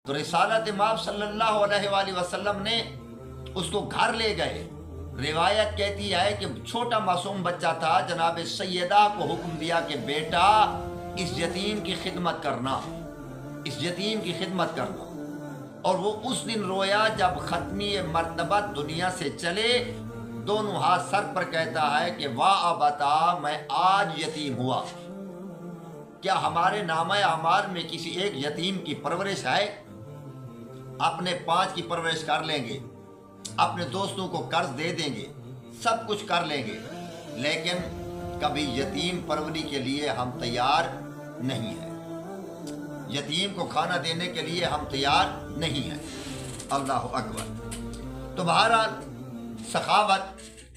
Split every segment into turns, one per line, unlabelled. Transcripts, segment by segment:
تو رسالت مآب صلی اللہ علیہ وآلہ وسلم نے اس کو گھر لے گئے۔ روایت کہتی ہے کہ چھوٹا معصوم بچہ تھا، جناب سیدہ کو حکم دیا کہ بیٹا اس یتیم کی خدمت کرنا، اس یتیم کی خدمت کرنا۔ اور وہ اس دن رویا جب ختمی مرتبہ دنیا سے چلے، دونوں ہاتھ سر پر کہتا ہے کہ واہ ابتا، میں آج یتیم ہوا۔ کیا ہمارے نامہ اعمال میں کسی ایک یتیم کی پرورش ہے؟ اپنے 5 کی پرورش کر لیں گے، اپنے دوستوں کو قرض دے دیں گے، سب کچھ کر لیں گے، لیکن کبھی یتیم پروری کے لیے ہم تیار نہیں ہیں، یتیم کو کھانا دینے کے لیے ہم تیار نہیں ہیں۔ اللہ اکبر۔ تو بہرحال سخاوت،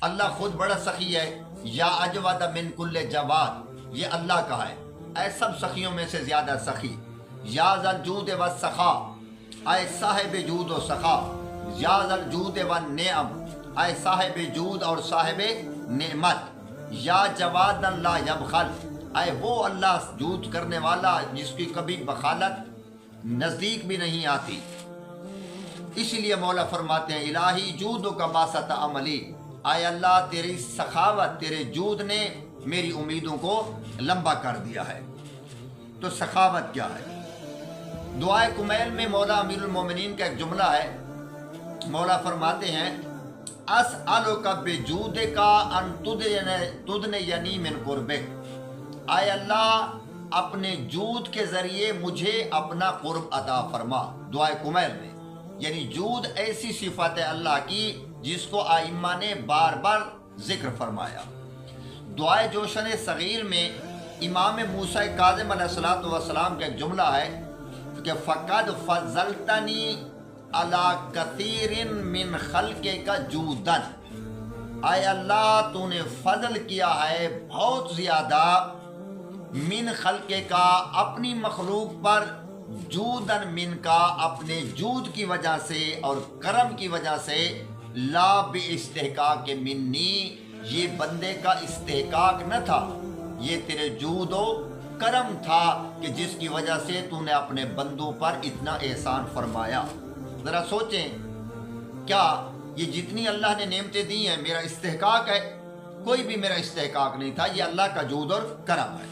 اللہ خود بڑا سخی ہے۔ یا اجود من کل جواد، یہ اللہ کا ہے، اے سب سخیوں میں سے زیادہ سخی۔ یا ذل جود والسخا، اے صاحب جود و سخا۔ یا ذل جود والنعم، اے صاحب جود اور صاحب نعمت۔ یا جواد لا یبخل، اے وہ اللہ جود کرنے والا جس کی کبھی بخالت نزدیک بھی نہیں آتی۔ اس لیے مولا فرماتے ہیں الہی جودو کا باسط عملی، اے اللہ تیری سخاوت، تیرے جود نے میری امیدوں کو لمبا کر دیا ہے۔ تو سخاوت کیا ہے؟ دعائے کمیل میں مولا امیر المومنین کا ایک جملہ ہے، مولا فرماتے ہیں اسألک بجودک ان تدنینی من قربک، اے اللہ اپنے جود کے ذریعے مجھے اپنا قرب عطا فرما۔ دعائے کمیل میں یعنی جود ایسی صفت ہے اللہ کی جس کو ائمہ نے بار بار ذکر فرمایا۔ دعائے جوشن صغیر میں امام موسیٰ کاظم علیہ السلام کا ایک جملہ ہے کہ فقد فضلتنی علی کثیر من خلقک جودا، اے اللہ تو نے فضل کیا ہے بہت زیادہ من خلقے کا اپنی مخلوق پر، جودن من کا اپنے جود کی وجہ سے اور کرم کی وجہ سے، لا باستحقاق منی، یہ بندے کا استحقاق نہ تھا، یہ تیرے جود و کرم تھا کہ جس کی وجہ سے تو نے اپنے بندوں پر اتنا احسان فرمایا۔ ذرا سوچیں، کیا یہ جتنی اللہ نے نعمتیں دی ہیں میرا استحقاق ہے؟ کوئی بھی میرا استحقاق نہیں تھا، یہ اللہ کا جود اور کرم ہے۔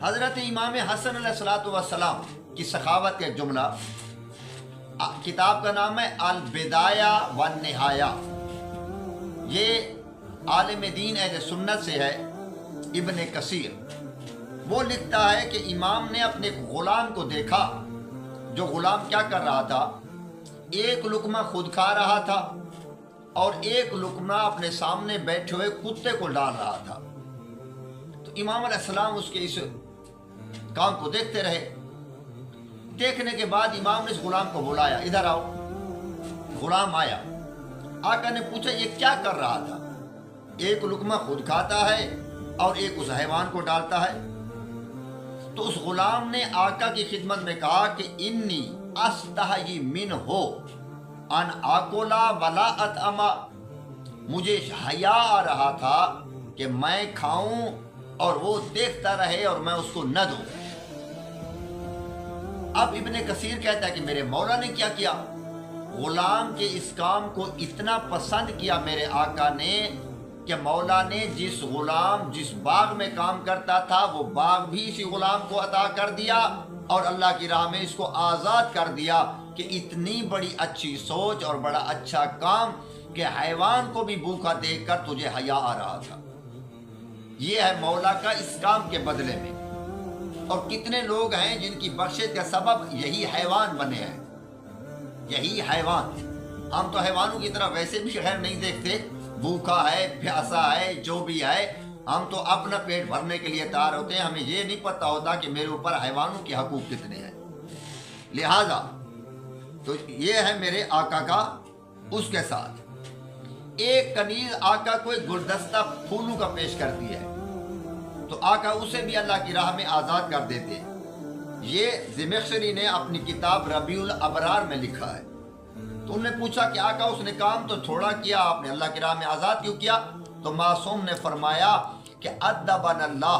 حضرت امام حسن علیہ السلام کی سخاوت کا ایک جملہ، کتاب کا نام ہے البدایہ والنہایہ، یہ عالم دین اہل سنت سے ہے، ابن کثیر۔ وہ لکھتا ہے کہ امام نے اپنے غلام کو دیکھا، جو غلام کیا کر رہا تھا، ایک لقمہ خود کھا رہا تھا اور ایک لقمہ اپنے سامنے بیٹھے ہوئے کتے کو ڈال رہا تھا۔ تو امام علیہ السلام اس کے اس کام کو دیکھتے رہے۔ دیکھنے کے بعد امام نے اس غلام کو بلایا، ادھر آؤ۔ غلام آیا، آقا نے پوچھا یہ کیا کر رہا تھا؟ ایک لقمہ خود کھاتا ہے اور ایک اس حیوان کو ڈالتا ہے۔ تو اس غلام نے آقا کی خدمت میں کہا کہ انی استحیی منہ ان آکولا ولا اطعما، مجھے حیا آ رہا تھا کہ میں کھاؤں اور وہ دیکھتا رہے اور میں اس کو نہ دوں۔ اب ابن کثیر کہتا ہے کہ میرے مولا نے کیا کیا، غلام کے اس کام کو اتنا پسند کیا میرے آقا نے کہ مولا نے جس غلام جس باغ میں کام کرتا تھا وہ باغ بھی اسی غلام کو عطا کر دیا اور اللہ کی راہ میں اس کو آزاد کر دیا، کہ اتنی بڑی اچھی سوچ اور بڑا اچھا کام کہ حیوان کو بھی بھوکا دیکھ کر تجھے حیا آ رہا تھا۔ یہ ہے مولا کا اس کام کے بدلے میں۔ اور کتنے لوگ ہیں جن کی بخشش کا سبب یہی حیوان بنے ہیں، یہی حیوان۔ ہم تو حیوانوں کی طرح ویسے بھی خیر نہیں دیکھتے، بھوکا ہے، پیاسا ہے، جو بھی ہے، ہم تو اپنا پیٹ بھرنے کے لیے تیار ہوتے ہیں، ہمیں یہ نہیں پتہ ہوتا کہ میرے اوپر حیوانوں کے حقوق کتنے ہیں۔ لہذا تو یہ ہے میرے آقا کا اس کے ساتھ۔ ایک کنیز آقا کو ایک گلدستہ پھولوں کا پیش کرتی ہے تو آقا اسے بھی اللہ کی راہ میں آزاد کر دیتے۔ یہ زمخشری نے اپنی کتاب ربیع الابرار میں لکھا ہے۔ تو انہوں نے پوچھا کہ آقا اس نے کام تو تھوڑا کیا، آپ نے اللہ کی راہ میں آزاد کیوں کیا؟ تو معصوم نے فرمایا کہ ادبنا اللہ،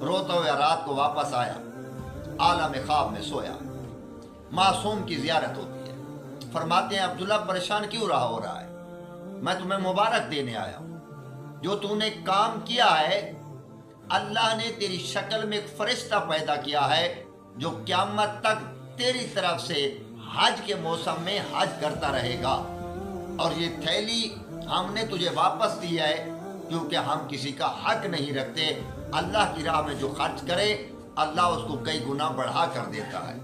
روتا ہوا رات کو واپس آیا، عالم خواب میں سویا، معصوم کی زیارت ہوتی ہے، فرماتے ہیں عبداللہ پریشان کیوں ہو رہا ہے؟ میں تمہیں مبارک دینے آیا ہوں، جو تو نے کام کیا ہے اللہ نے تیری شکل میں ایک فرشتہ پیدا کیا ہے جو قیامت تک تیری طرف سے حج کے موسم میں حج کرتا رہے گا، اور یہ تھیلی ہم نے تجھے واپس دی ہے کیونکہ ہم کسی کا حق نہیں رکھتے، اللہ کی راہ میں جو خرچ کرے اللہ اس کو کئی گنا بڑھا کر دیتا ہے۔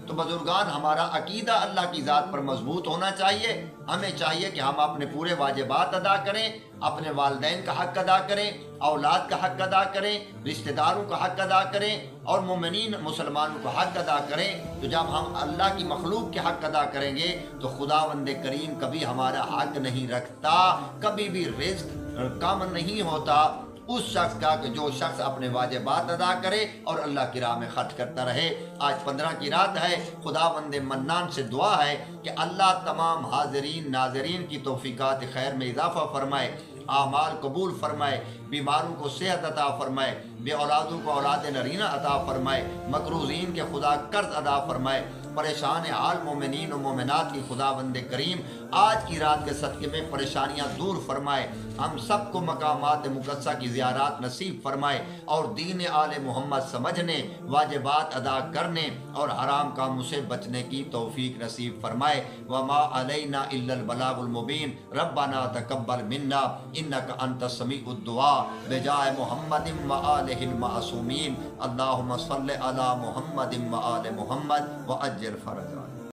تو بزرگان، ہمارا عقیدہ اللہ کی ذات پر مضبوط ہونا چاہیے، ہمیں چاہیے کہ ہم اپنے پورے واجبات ادا کریں، اپنے والدین کا حق ادا کریں، اولاد کا حق ادا کریں، رشتہ داروں کا حق ادا کریں، اور مومنین مسلمانوں کا حق ادا کریں۔ تو جب ہم اللہ کی مخلوق کے حق ادا کریں گے تو خداوند کریم کبھی ہمارا حق نہیں رکھتا، کبھی بھی رزق کم نہیں ہوتا اس شخص کا کہ جو شخص اپنے واجبات ادا کرے اور اللہ کی راہ میں خرچ کرتا رہے۔ آج 15 کی رات ہے، خداوند منان سے دعا ہے کہ اللہ تمام حاضرین ناظرین کی توفیقات خیر میں اضافہ فرمائے، اعمال قبول فرمائے، بیماروں کو صحت عطا فرمائے، بے اولادوں کو اولاد نرینہ عطا فرمائے، مقروضین کے خدا قرض ادا فرمائے، پریشان حال مومنین و مومنات کی خداوند کریم آج کی رات کے صدقے میں پریشانیاں دور فرمائے، ہم سب کو مقامات مقدسہ کی زیارات نصیب فرمائے، اور دین آل محمد سمجھنے، واجبات ادا کرنے اور حرام کاموں سے بچنے کی توفیق نصیب فرمائے۔ وما علینا الا البلاغ المبین، ربنا تقبل منا انک انت السمیع الدعاء، بجائے محمد وآلہ المعصومین، اللہم صل علی محمد وآل محمد وعجل فرجہ۔